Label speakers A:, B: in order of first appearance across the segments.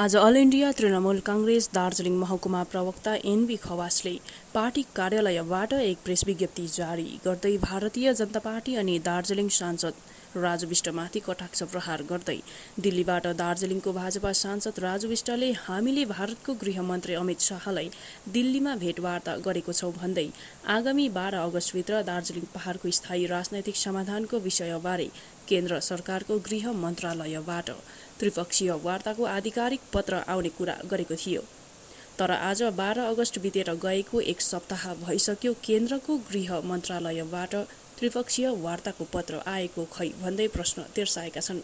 A: आज all India Trinamool Congress Darjeeling महकुमा प्रवक्ता एनबी खवासले पार्टी कार्यालयबाट एक प्रेस विज्ञप्ति जारी गर्दै भारतीय जनता पार्टी अनि दार्जिलिङ सांसद राजु विष्टमाथि कटाक्ष प्रहार गर्दै दिल्लीबाट दार्जिलिङको भाजपा सांसद राजु विष्टले हामीले भारतको गृहमन्त्री अमित शाहलाई दिल्लीमा भेटवार्ता गरेको छौं भन्दै आगामी 12 अगस्तभित्र दार्जिलिङ पहाडको स्थायी राजनैतिक समाधानको विषयबारे केन्द्र सरकारको गृह मन्त्रालयबाट त्रिपक्षीय वार्ताको आधिकारिक पत्र आउने कुरा गरेको थियो। तर आज 12 अगस्त बितेर गएको एक सप्ताह भइसक्यो केन्द्रको गृह मन्त्रालयबाट त्रिपक्षीय वार्ताको पत्र आएको खै भन्दै प्रश्न तेर्साएका छन्।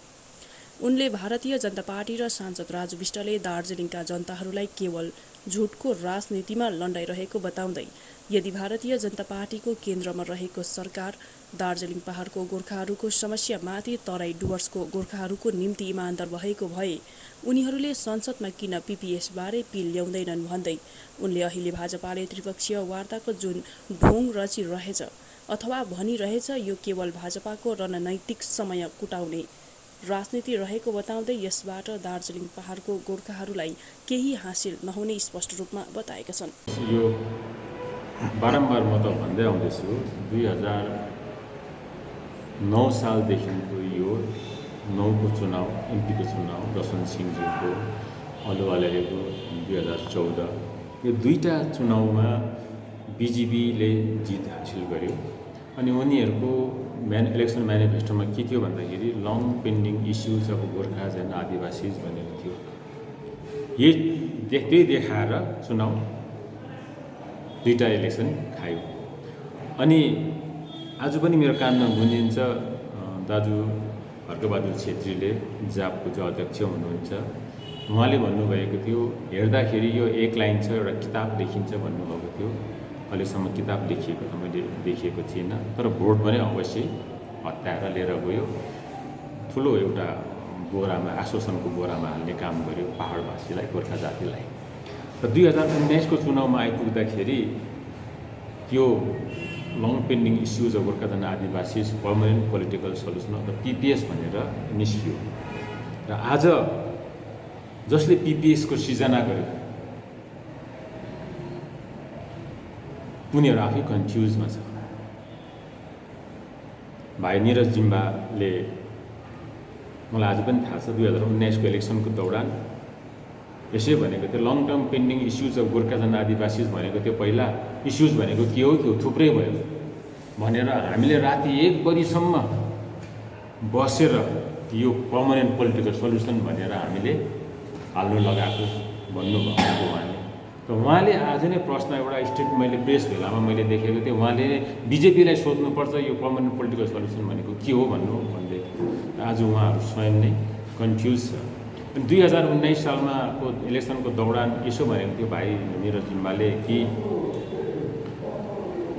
A: उनले भारतीय जनता पार्टी र सांसद राजु विष्टले दार्जिलिङका जनताहरूलाई केवल झुटको राजनीतिमा लन्डाइरहेको बताउँदै यदि भारतीय जनता पार्टीको केन्द्रमा रहेको सरकार दार्जिलिङ पहाडको गोर्खाहरूको समस्यामाथि तराई डुवर्सको गोर्खाहरूको निम्ति इमान्दार भएको भए उनीहरूले संसदमा किन पीपीएस बारे बिल ल्याउँदैनन् भन्दै उनले अहिले भाजपाले त्रिपक्षीय वार्ताको जुन ढोङ रचिरहेछ अथवा भनिरहेछ यो केवल भाजपाको रणनैतिक समय कुटाउने राजनीति रहेको बताउँदै यसबाट दार्जिलिङ पहाडको गोर्खाहरूलाई केही हासिल नहुने स्पष्ट रूपमा बताएका छन्।
B: यो बारम्बार म त भन्दै आउँदैछु 2009 सालदेखिको यो 9को चुनाव एमपीको चुनाव दशरथ सिंहजीको अलुवालेको 2014 यो दुईटा चुनावमा बीजेपीले जित हासिल गर्यो अनि उनीहरूको इलेक्सन म्यानिफेस्टोमा के थियो भन्दाखेरि long pending issues of Gorkha and Adivasis भनेको थियो। त्यही देखाएर चुनाव दुईटा इलेक्सन खायो। अनि आज पनि मेरो कानमा गुन्जिन्छ दाजु हर्कबहादुर छेत्रीले जापको जो अध्यक्ष हुनुहुन्छ उहाँले भन्नुभएको थियो हेर्दाखेरि यो एक लाइन छ एउटा किताब लेखिन्छ भन्नुभएको थियो। अहिलेसम्म किताब लेखिएको त मैले देखेको थिइनँ तर भोट भने अवश्य हत्याएर लिएर गयो ठुलो एउटा बोरामा आश्वासनको बोरामा हाल्ने काम गर्यो पहाडवासीलाई गोर्खा जातिलाई। र 2019को चुनावमा आइपुग्दाखेरि त्यो long pending issues of Gorkha and Adivasis permanent political solution of PPS भनेर निस्कियो। र आज जसले पीपीएसको सिर्जना गर्यो उनीहरू आफै कन्फ्युजमा छ। भाइ निरज जिम्बाले मलाई आज पनि थाहा छ 2019को इलेक्सनको दौरान यसै भनेको थियो long term pending issues of Gorkha and Adivasis भनेको थियो। पहिला इस्युज भनेको के हो थुप्रै भयो भनेर हामीले राति 1 बजीसम्म बसेर यो पर्मानेन्ट पोलिटिकल सल्युसन भनेर हामीले हाल्नु लगाएको भन्नुभएको उहाँले। र उहाँले आज नै प्रश्न एउटा स्टेट मैले प्रेस भेलामा मैले देखेको थिएँ उहाँले बिजेपीलाई सोध्नुपर्छ यो पर्मानेन्ट पोलिटिकल सल्युसन भनेको के हो भन्दै आज उहाँहरू स्वयं नै कन्फ्युज छ। 2019 सालमा को इलेक्सनको दौरान यसो भनेको थियो भाइ निरज जिम्बाले कि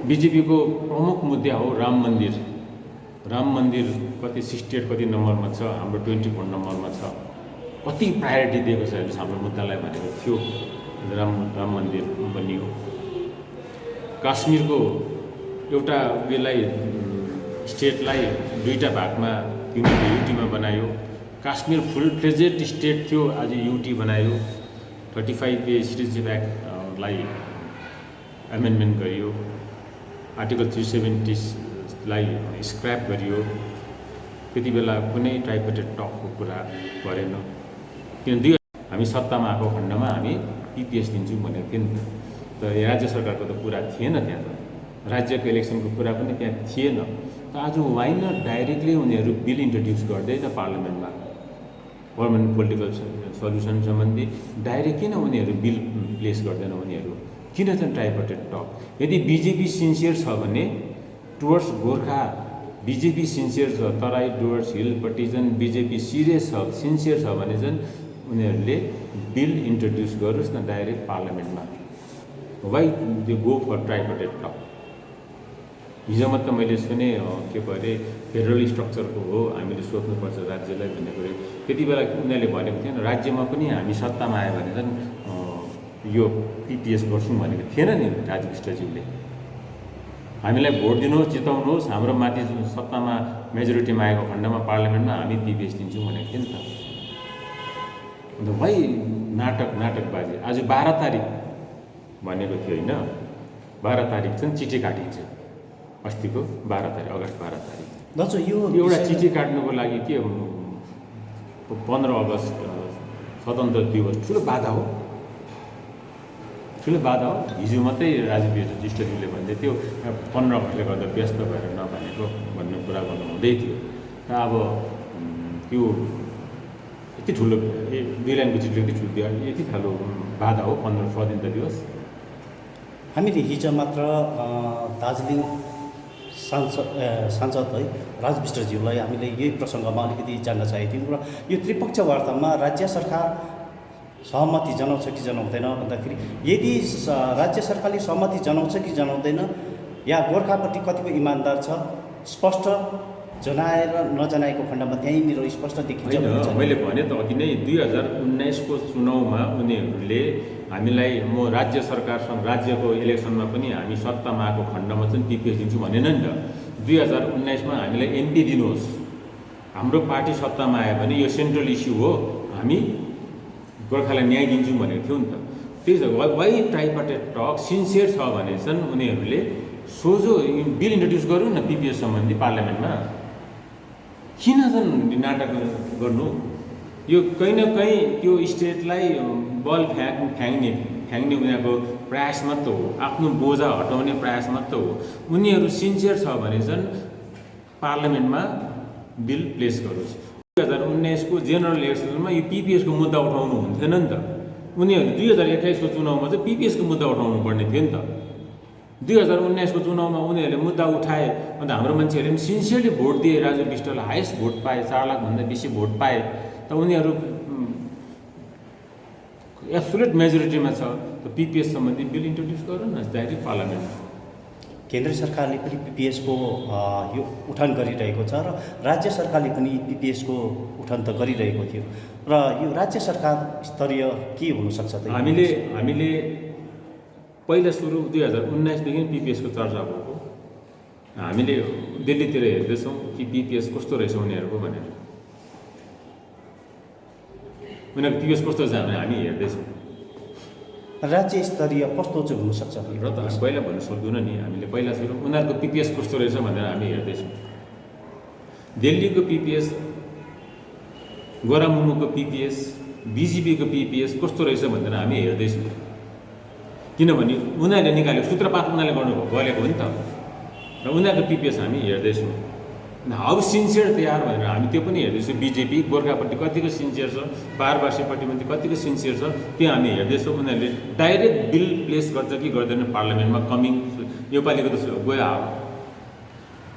B: बिजेपीको प्रमुख मुद्दा हो राम मन्दिर कति 68 कति नम्बरमा छ हाम्रो 24 नम्बरमा छ कति प्रायोरिटी दिएको छ हाम्रो मुद्दालाई भनेको थियो। राम मन्दिर बनियो काश्मीरको एउटा उयोलाई स्टेटलाई दुईटा भागमा युटीमा बनायो। काश्मीर फुल फ्लेजेड स्टेट थियो आज युटी बनायो। 35A सिटिजनसिप एक्टलाई एमेन्डमेन्ट गरियो। आर्टिकल 370 लाई स्क्रैप गरियो। त्यति बेला कुनै ट्राइपेटेड टकको कुरा गरेन किन हामी सत्तामा आएको खण्डमा हामी पीपीएस दिन्छौँ भनेको थियो नि त। राज्य सरकारको त कुरा थिएन त्यहाँ त राज्यको इलेक्सनको कुरा पनि त्यहाँ थिएन। त आज वाइन डाइरेक्टली उनीहरू बिल इन्ट्रोड्युस गर्दै त पार्लियामेन्टमा पर्मानेन्ट पोलिटिकल सल्युसन सम्बन्धी डाइरेक्ट किन उनीहरू बिल प्लेस गर्दैन उनीहरू किन चाहिँ ट्राइपेटेड टक। यदि बिजेपी सिन्सियर छ भने टुवर्ड्स गोर्खा बिजेपी सिन्सियर छ तराई डुवर्स हिलपट्टि चाहिँ बिजेपी सिरियस छ सिन्सियर छ भने चाहिँ उनीहरूले बिल इन्ट्रोड्युस गरोस् न डाइरेक्ट पार्लियामेन्टमा। Why they go for tripartite talk. हिजो मात्र मैले सुने के पो अरे फेडरल स्ट्रक्चरको हो हामीले सोध्नुपर्छ राज्यलाई भन्ने कुरो त्यति बेला उनीहरूले भनेको थिएन राज्यमा पनि हामी सत्तामा आयो भने चाहिँ यो पीपीएस गर्छौँ भनेको थिएन नि राजु विष्टज्यूले। हामीलाई भोट दिनुहोस् जिताउनुहोस् हाम्रो माथि सत्तामा मेजोरिटीमा आएको खण्डमा पार्लियामेन्टमा हामी पीपीएस दिन्छौँ भनेको थियो नि त। अन्त भाइ नाटकबाजी। आज 12 तारिक भनेको थियो होइन, 12 तारिक चाहिँ चिठी काटिन्छ, अस्तिको 12 तारिक, अगस्त 12 तारिक।
C: दाजु यो
B: एउटा चिठी काट्नुको लागि के 15 अगस्त स्वतन्त्र दिवस ठुलो बाधा हो, ठुलो बाधा हो। हिजो मात्रै राजु विष्टज्यूले भन्दै थियो 15 अगस्तले गर्दा व्यस्त भएर नभनेको भन्ने कुरा गर्नु हुँदै थियो। र अब त्यो यति ठुलो 2 लाइनको चिठी लेख्दै ठुलो यति ठुलो बाधा हो 15 स्वतन्त्र दिवस।
C: हामीले हिजो मात्र दार्जिलिङ सांसद है राजु विष्टज्यूलाई हामीले यही प्रसङ्गमा अलिकति जान्न चाहेको थियौँ। र यो त्रिपक्ष वार्तामा राज्य सरकार सहमति जनाउँछ कि जनाउँदैन भन्दाखेरि यदि राज्य सरकारले सहमति जनाउँछ कि जनाउँदैन, या गोर्खापट्टि कतिको इमान्दार छ स्पष्ट जनाएर नजनाएको खण्डमा त्यहीँनिर स्पष्ट देखिन्छ।
B: मैले भने त अघि नै 2019 को चुनावमा उनीहरूले हामीलाई म राज्य सरकारसँग राज्यको इलेक्सनमा पनि हामी सत्तामा आएको खण्डमा चाहिँ पिपिएस दिन्छु भनेन नि त। 2019 मा हामीलाई एमपी दिनुहोस्, हाम्रो पार्टी सत्तामा आयो भने यो सेन्ट्रल इस्यु हो, हामी गोर्खालाई न्याय दिन्छौँ भनेको थियो नि त। त्यही त वाइ ट्राइपार्टेड टक सिन्सियर छ भने चाहिँ उनीहरूले सोझो बिल इन्ट्रोड्युस गरौँ न पिपिएस सम्बन्धी पार्लियामेन्टमा। किन चाहिँ नाटक गर्नु? यो कहीँ न कहीँ त्यो स्टेटलाई बल फ्याङ्ने उनीहरूको प्रयास मात्र हो, आफ्नो बोझा हटाउने प्रयास मात्र हो। उनीहरू सिन्सियर छ भने चाहिँ पार्लियामेन्टमा बिल प्लेस गरोस्। 2019 को जेनरल इलेक्सनमा यो पिपिएसको मुद्दा उठाउनु हुन्थेन नि त। उनीहरू 2028 को चुनावमा चाहिँ पिपिएसको मुद्दा उठाउनु पर्ने थियो नि त। 2019 को चुनावमा उनीहरूले मुद्दा उठाए, अन्त हाम्रो मान्छेहरूले पनि सिन्सियरली भोट दिए, राजु विष्टलाई हाइएस्ट भोट पाए, 4 लाखभन्दा बेसी भोट पाए। त उनीहरू एब्सोल्युट मेजोरिटीमा छ, त पिपिएस सम्बन्धी बिल इन्ट्रोड्युस गरौँ न डाइरेक्ट पार्लियामेन्टमा।
C: केन्द्र सरकारले पनि पिपिएसको यो उठान गरिरहेको छ र राज्य सरकारले पनि पिपिएसको उठान त गरिरहेको थियो। र यो राज्य सरकार स्तरीय के हुनसक्छ त?
B: हामीले पहिला सुरु 2019 देखि पिपिएसको चर्चा भएको। हामीले दिल्लीतिर हेर्दैछौँ कि पिपिएस कस्तो रहेछ उनीहरूको भनेर। उनीहरूको पिपिएस कस्तो छ भने हामी हेर्दैछौँ।
C: राज्य स्तरीय कस्तो चाहिँ हुनसक्छ
B: र त हामी पहिला भन्नु सक्दैनौँ नि। हामीले पहिला सुरु उनीहरूको पिपिएस कस्तो रहेछ भनेर हामी हेर्दैछौँ। दिल्लीको पिपिएस, गोरामुमुको पिपिएस, बिजिपीको पिपिएस कस्तो रहेछ भनेर हामी हेर्दैछौँ। किनभने उनीहरूले निकालेको सूत्रपात उनीहरूले गरेको हो नि त। र उनीहरूको पिपिएस हामी हेर्दैछौँ। हाउ सिन्सियर दे आर भनेर हामी त्यो पनि हेर्दैछौँ। बिजेपी गोर्खापट्टि कतिको सिन्सियर छ, बारवासीपट्टि पनि कतिको सिन्सियर छ, त्यो हामी हेर्दैछौँ। उनीहरूले डाइरेक्ट बिल प्लेस गर्छ कि गर्दैन पार्लियामेन्टमा कमिङ योपालिको त गयो।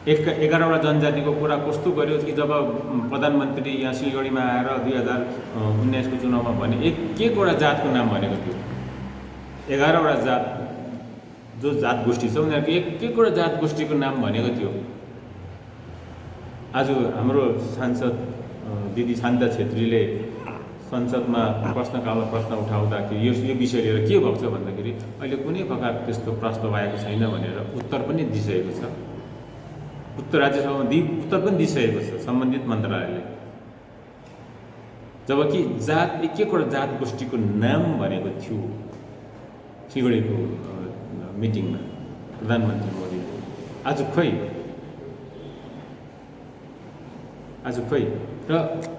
B: 11वटा जनजातिको कुरा कस्तो गर्यो कि जब प्रधानमन्त्री यहाँ सिलगढीमा आएर 2019 को चुनावमा भने एक वटा जातको नाम भनेको थियो। 11वटा जात जो जात गोष्ठी छ उनीहरूको एक वटा जात गोष्ठीको नाम भनेको थियो। आज हाम्रो सांसद दिदी शान्ता छेत्रीले संसदमा प्रश्नकालमा प्रश्न उठाउँदाखेरि यो विषय लिएर के भएको छ भन्दाखेरि अहिले कुनै प्रकार त्यस्तो प्रस्ताव आएको छैन भनेर उत्तर पनि दिइसकेको छ। राज्य सभामा उत्तर पनि दिइसकेको छ सम्बन्धित मन्त्रालयले। जबकि जात एक-एकवटा जात गोष्ठीको नाम भनेको थियो सिलगढीको मिटिङमा प्रधानमन्त्री मोदीले। आज खोइ र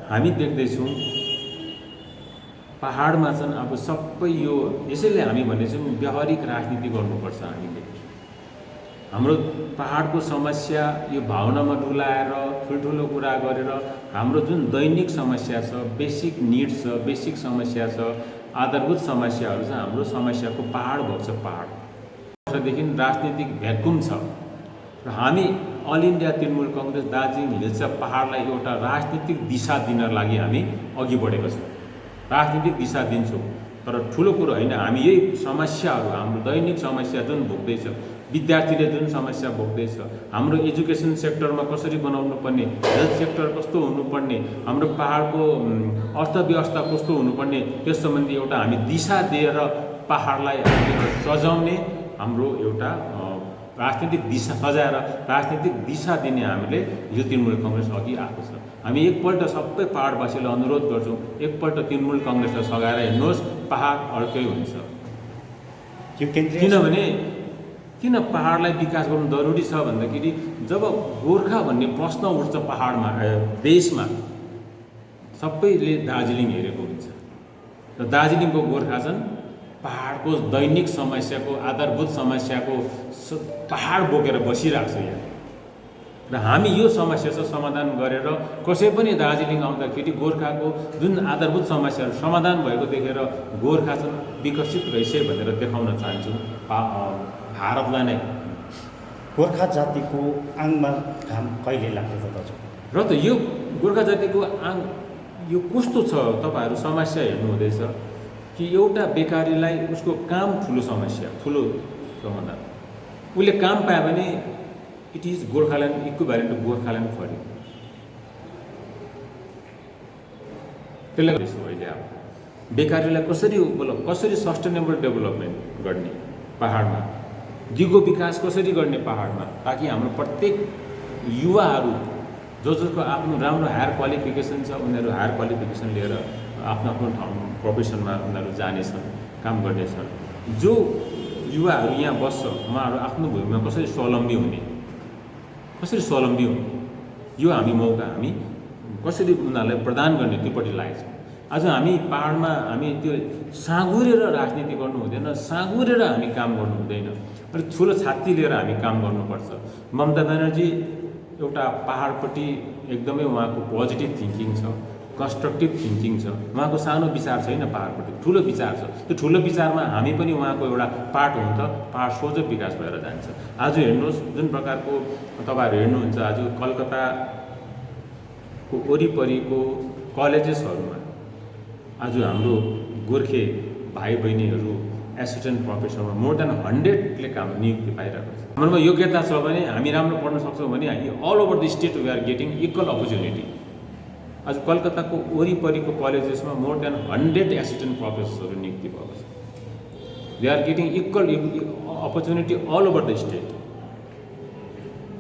B: हामी देख्दैछौँ पहाडमा चाहिँ अब सबै यो यसैले हामी भनेछौँ व्यावहारिक राजनीति गर्नुपर्छ। हामीले हाम्रो पहाडको समस्या यो भावनामा डुलाएर ठुल्ठुलो कुरा गरेर हाम्रो जुन दैनिक समस्या छ, बेसिक निड्स छ, बेसिक समस्या छ, आधारभूत समस्याहरू छ, हाम्रो समस्याको पहाड भएको छ। वर्षदेखि राजनीतिक भ्याकुम छ र हामी all India Trinamool Congress Darjeeling hills पहाडलाई एउटा राजनीतिक दिशा दिन लागि हामी अघि बढेको छौँ। राजनीतिक दिशा दिन्छौँ, तर ठुलो कुरो होइन। हामी यही समस्याहरू हाम्रो दैनिक समस्या जुन भोग्दैछ, विद्यार्थीले जुन समस्या भोग्दैछ, हाम्रो एजुकेसन सेक्टरमा कसरी बनाउनु पर्ने, हेल्थ सेक्टर कस्तो हुनुपर्ने, हाम्रो पहाडको अर्थव्यवस्था कस्तो हुनुपर्ने, त्यस सम्बन्धी एउटा हामी दिशा दिएर पहाडलाई सजाउने हाम्रो एउटा राजनीतिक दिशा सजाएर राजनीतिक दिशा दिने हामीले यो तृणमूल कङ्ग्रेस अघि आएको छ। हामी एकपल्ट सबै पहाडवासीलाई अनुरोध गर्छौँ, एकपल्ट तृणमूल कङ्ग्रेसलाई सघाएर हेर्नुहोस्, पहाड अर्कै हुन्छ।
C: यो केन्द्रीय
B: किनभने किन पहाडलाई विकास गर्नु जरुरी छ भन्दाखेरि जब गोर्खा भन्ने प्रश्न उठ्छ पहाडमा, देशमा, सबैले दार्जिलिङ हेरेको हुन्छ र दार्जिलिङको गोर्खा चाहिँ पहाडको दैनिक समस्याको, आधारभूत समस्याको पहाड बोकेर बसिरहेको छ यहाँ। र हामी यो समस्या चाहिँ समाधान गरेर कसै पनि दार्जिलिङ आउँदाखेरि गोर्खाको जुन आधारभूत समस्याहरू समाधान भएको देखेर गोर्खा चाहिँ विकसित रहेछ भनेर देखाउन चाहन्छौँ भारतलाई नै।
C: गोर्खा जातिको आङमा घाम कहिले लाग्छ त दाजु?
B: र त यो गोर्खा जातिको आङ यो कस्तो छ, तपाईँहरू समस्या हेर्नु हुँदैछ कि एउटा बेकारीलाई उसको काम ठुलो समस्या, ठुलो समाधान, उसले काम पायो भने it is Gorkhaland equivalent to Gorkhaland for you. त्यसले गर्दैछु अहिले अब बेकारीलाई कसरी सस्टेनेबल डेभलपमेन्ट गर्ने पहाडमा, दिगो विकास कसरी गर्ने पहाडमा, ताकि हाम्रो प्रत्येक युवाहरू जसको आफ्नो राम्रो हायर क्वालिफिकेसन छ उनीहरू हायर क्वालिफिकेसन लिएर आफ्नो आफ्नो ठाउँ प्रोफेसनमा उनीहरू जानेछन्, काम गर्नेछन्। जो युवाहरू यहाँ बस्छ उहाँहरू आफ्नो भूमिमा कसरी स्वावलम्बी हुने, यो हामी मौका हामी कसरी उनीहरूलाई प्रदान गर्ने त्योपट्टि लागेको छ। आज हामी पहाडमा हामी त्यो साँगुरेर राजनीति गर्नु हुँदैन, साँगुरेर हामी काम गर्नु हुँदैन, अलिक ठुलो छाती लिएर हामी काम गर्नुपर्छ। ममता ब्यानर्जी एउटा पहाडपट्टि एकदमै उहाँको पोजिटिभ थिङ्किङ छ, कन्स्ट्रक्टिभ थिङ्किङ छ, उहाँको सानो विचार छैन, पहाडपट्टि ठुलो विचार छ। त्यो ठुलो विचारमा हामी पनि उहाँको एउटा पार्ट हुँ त पहाड सोझो विकास भएर जान्छ। आज हेर्नुहोस् जुन प्रकारको तपाईँहरू हेर्नुहुन्छ आज कलकत्ताको वरिपरिको कलेजेसहरूमा आज हाम्रो गोर्खे भाइ बहिनीहरू एसिस्टेन्ट प्रोफेसरमा मोर देन 100ले काम नियुक्ति पाइरहेको छ। हाम्रोमा योग्यता छ भने हामी राम्रो पढ्न सक्छौँ भने all over the state we are getting equal opportunity. आज कलकत्ताको वरिपरिको कलेजेसमा मोर देन 100 एसिस्टेन्ट प्रोफेसरहरू नियुक्ति भएको छ। They are getting equal opportunity all over the state.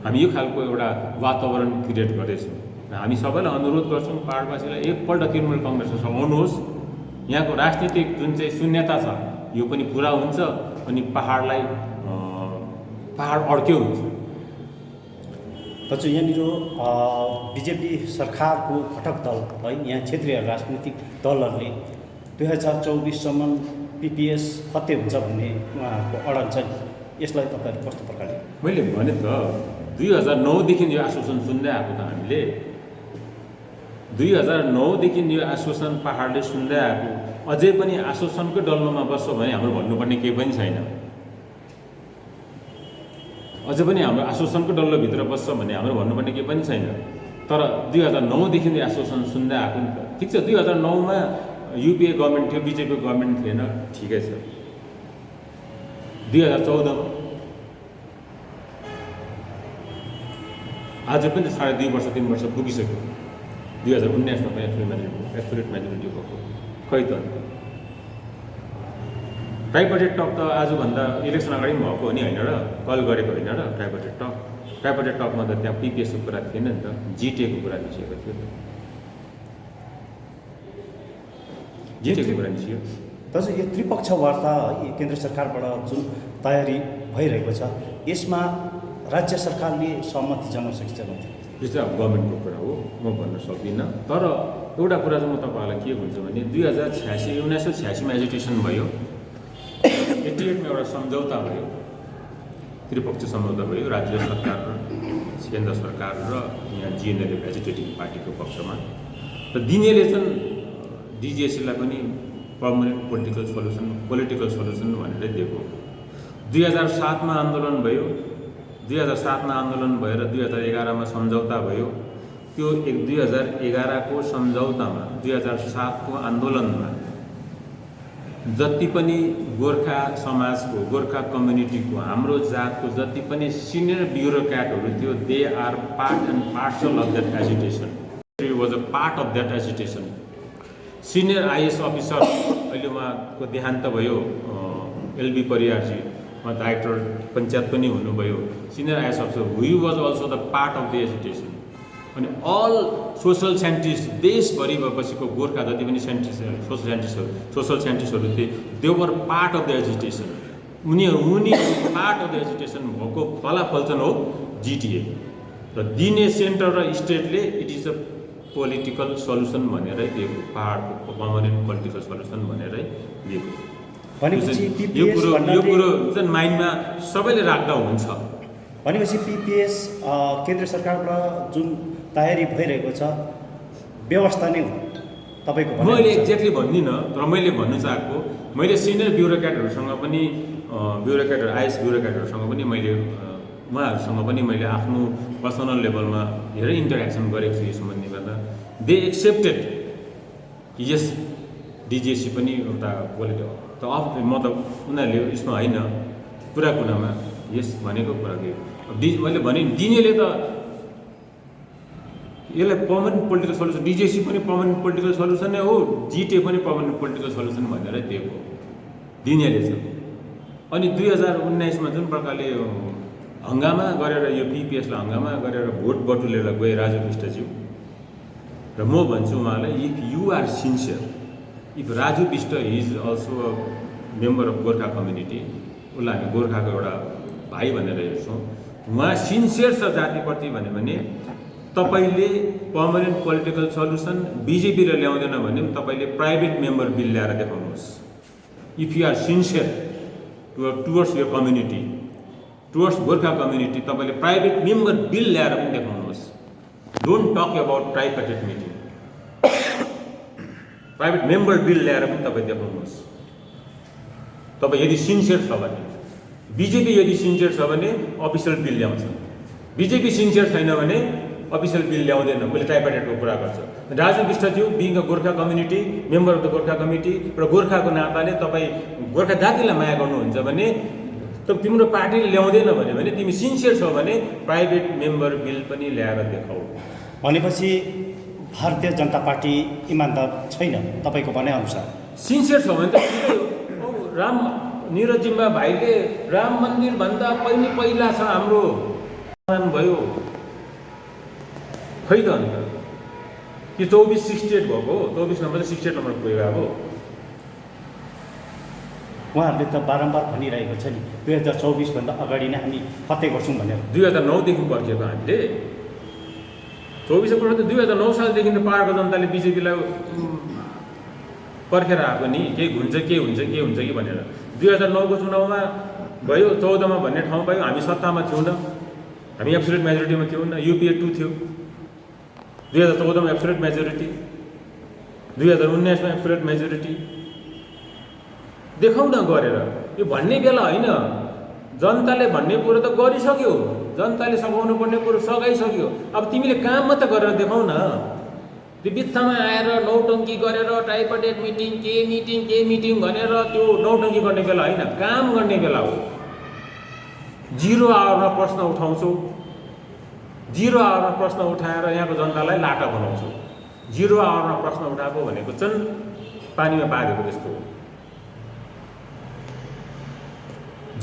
B: हामी यो खालको एउटा वातावरण क्रिएट गर्दैछौँ र हामी सबैलाई अनुरोध गर्छौँ पहाडवासीलाई एकपल्ट तृणमूल कङ्ग्रेसमा आउनुहोस्। यहाँको राजनीतिक जुन चाहिँ शून्यता छ यो पनि पुरा हुन्छ अनि पहाड अर्कै हुन्छ।
C: दाजु यहाँनिर बिजेपी सरकारको घटक दल है, यहाँ क्षेत्रीय राजनीतिक दलहरूले 2024सम्म पिपिएस फत्ते हुन्छ भन्ने उहाँहरूको अडन छ। यसलाई तपाईँहरू कस्तो प्रकारले?
B: मैले भने त 2009देखि यो आश्वासन सुन्दै आएको त हामीले 2009देखि यो आश्वासन पहाडले सुन्दै आएको, अझै पनि आश्वासनकै डल्लोमा बस्छ भने हाम्रो भन्नुपर्ने केही पनि छैन। अझै पनि हाम्रो आश्वासनको डल्लोभित्र बस्छ भने हाम्रो भन्नुपर्ने केही पनि छैन। तर 2009देखि यो आश्वासन सुन्दै आएको नि त। ठिक छ 2009मा युपिए गभर्मेन्ट थियो, बिजेपीको गभर्मेन्ट थिएन, ठिकै छ। 2014मा आज पनि 2.5 वर्ष 3 वर्ष पुगिसक्यो। 2019मा पनि एब्सोल्युट मेजोरिटी भएको खै त। ट्राइपार्टेड टक त आजभन्दा इलेक्सन अगाडि पनि भएको हो नि होइन र, कल गरेको होइन र ट्राइपार्टेड टकमा त त्यहाँ पिपिएसको कुरा थिएन नि त, जिटिएको कुरा निस्किएको थियो। जिटिएको कुरा निस्कियो।
C: दाजु यो त्रिपक्ष वार्ता है केन्द्र सरकारबाट जुन तयारी भइरहेको छ यसमा राज्य सरकारले सहमति जनाउँछ कि जनाउँदैन?
B: यो चाहिँ अब गभर्मेन्टको कुरा हो, म भन्न सक्दिनँ। तर एउटा कुरा चाहिँ म तपाईँहरूलाई के भन्छ भने 1986मा एजिटेसन भयो, 88मा एउटा सम्झौता भयो, त्रिपक्षीय सम्झौता भयो राज्य सरकार र केन्द्र सरकार र यहाँ जिएनएलए एजिटेटिङ पार्टीको पक्षमा। र दिनेले चाहिँ डिजिएसीलाई पनि पर्मनेन्ट पोलिटिकल सल्युसन भनेर दिएको। 2007मा आन्दोलन भयो, 2007मा आन्दोलन भएर 2011मा सम्झौता भयो। त्यो 2011को सम्झौतामा 2007को आन्दोलनमा जति पनि गोर्खा समाजको, गोर्खा कम्युनिटीको, हाम्रो जातको जति पनि सिनियर ब्युरोक्राटहरू थियो, they are part and parcel of that agitation. It was a part of that agitation. Senior IAS officer अहिले उहाँको देहान्त भयो, एलबी परियारजी, उहाँ डाइरेक्टर पञ्चायत पनि हुनुभयो। Senior IAS officer, we was also the part of the agitation. अनि all social scientist देशभरि बसेको गोर्खा जति पनि सोसल साइन्टिस्टहरू थिए, they were part of the agitation. उनी पार्ट अफ द एजिटेसन भएको फलाफल चाहिँ हो जिटिए। र दिने सेन्टर र स्टेटले it is a political solution भनेरै दिएको, पाहाडको पर्मानेन्ट पोलिटिकल सल्युसन भनेरै दिएको।
C: भनेपछि
B: यो कुरो चाहिँ माइन्डमा सबैले राख्दा हुन्छ।
C: भनेपछि पिपिएस केन्द्र सरकारबाट जुन तयारी भइरहेको छ व्यवस्था नै हो तपाईँको?
B: मैले एक्ज्याक्टली भन्दिनँ, तर मैले भन्नु चाहेको, मैले सिनियर ब्युरोक्रेटहरूसँग पनि आइएस ब्युरोक्रेटहरूसँग पनि मैले उहाँहरूसँग पनि मैले आफ्नो पर्सनल लेभलमा धेरै इन्टरेक्सन गरेको छु यो सम्बन्धी गर्दा। दे एक्सेप्टेड यस डिजिएसी पनि एउटा पोलिटिकल त अफ, म त उनीहरूले यसमा होइन कुरामा यस भनेको कुरा के मैले भने दिनेले त यसलाई पर्मानेन्ट पोलिटिकल सल्युसन, डिजिएसी पनि पर्मानेन्ट पोलिटिकल सल्युसन नै हो, जिटिए पनि पर्मानेन्ट पोलिटिकल सल्युसन भनेर दिएको दिनेले छ। अनि 2019मा जुन प्रकारले हङ्गामा गरेर यो पिपिएसलाई हङ्गामा गरेर भोट बटुलेर गए राजु विष्टज्यू, र म भन्छु उहाँलाई, if you are sincere, if Raju Bisht is also a member of Gorkha community, उसलाई हामी गोर्खाको एउटा भाइ भनेर हेर्छौँ, उहाँ सिन्सियर छ जातिप्रति भन्यो भने तपाईँले पर्मानेन्ट पोलिटिकल सल्युसन बिजेपीले ल्याउँदैन भने तपाईँले प्राइभेट मेम्बर बिल ल्याएर देखाउनुहोस्। If you are sincere towards your community, towards Gorkha community, तपाईँले प्राइभेट मेम्बर बिल ल्याएर पनि देखाउनुहोस्। Don't talk about tripartite meeting, private member bill ल्याएर पनि तपाईँ देखाउनुहोस्। तपाईँ यदि सिन्सियर छ भने, बिजेपी यदि सिन्सियर छ भने अफिसियल बिल ल्याउँछ, बिजेपी सिन्सियर छैन भने अफिसियल बिल ल्याउँदैन, उसले ट्राइपार्टिटको कुरा गर्छ। राजु विष्टज्यू being a Gorkha community, member of the Gorkha committee र गोर्खाको नाताले तपाईँ गोर्खा जातिलाई माया गर्नुहुन्छ भने, तिम्रो पार्टीले ल्याउँदैन भने तिमी सिन्सियर छौ भने प्राइभेट मेम्बर बिल पनि ल्याएर देखाऊ।
C: भनेपछि भारतीय जनता पार्टी इमान्दार छैन तपाईँको भनाइअनुसार?
B: सिन्सियर छ भने त राम निरज जिम्बा भाइले राम मन्दिर भन्दा पहिला छ हाम्रो भयो खै त अन्त कि 2468 भएको, 24 नम्बर 68 नम्बर पुगेको अब
C: उहाँहरूले त बारम्बार भनिरहेको छ नि 2024 भन्दा अगाडि नै हामी फत्तै गर्छौँ भनेर।
B: 2009 देखि पर्खेको हामीले 24 त 2009 सालदेखि त पहाडको जनताले बिजेपीलाई पर्खेर आएको नि, के हुन्छ कि भनेर। 2009 को चुनावमा भयो, 14 मा भन्ने ठाउँ पायो, हामी सत्तामा थियौँ न, हामी एब्सोल्युट मेजोरिटीमा थियौँ न, युपिए 2 थियो 2014 मा एब्सोल्युट मेजोरिटी, 2019 मा एब्सोल्युट मेजोरिटी देखाउन गरेर। यो भन्ने बेला होइन, जनताले भन्ने कुरो त गरिसक्यो, जनताले सघाउनु पर्ने कुरो सघाइसक्यो। अब तिमीले काम मात्र गरेर देखाउ न। त्यो बित्थामा आएर नौटङ्की गरेर ट्राइपार्टिट मिटिङ के मिटिङ भनेर त्यो नौटङ्की गर्ने बेला होइन, काम गर्ने बेला हो। 0 आवरमा प्रश्न उठाउँछौ, 0 आवरमा प्रश्न उठाएर यहाँको जनतालाई लाटा बनाउँछौ। 0 आवरमा प्रश्न उठाएको भनेको चाहिँ पानीमा पारेको जस्तो हो।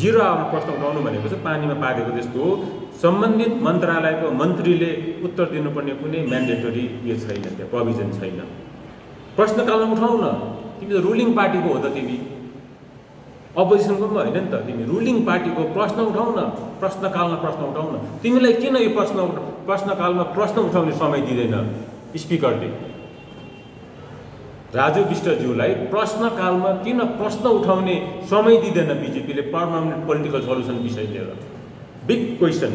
B: 0 आवरमा प्रश्न उठाउनु भनेको चाहिँ पानीमा पारेको जस्तो हो। सम्बन्धित मन्त्रालयको मन्त्रीले उत्तर दिनुपर्ने कुनै म्यान्डेटरी यो छैन, त्यहाँ प्रोभिजन छैन। प्रश्नकालमा उठाउ न, तिमी त रुलिङ पार्टीको हो त, तिमी अपोजिसनको पनि होइन नि त, तिमी रुलिङ पार्टीको प्रश्न उठाउ न, प्रश्नकालमा प्रश्न उठाउ न। तिमीलाई किन यो प्रश्नकालमा प्रश्न उठाउने समय दिँदैन स्पिकरले? राजु विष्टज्यूलाई प्रश्नकालमा किन प्रश्न उठाउने समय दिँदैन बिजेपीले पर्मानेन्ट पोलिटिकल सल्युसन विषय लिएर? Big question.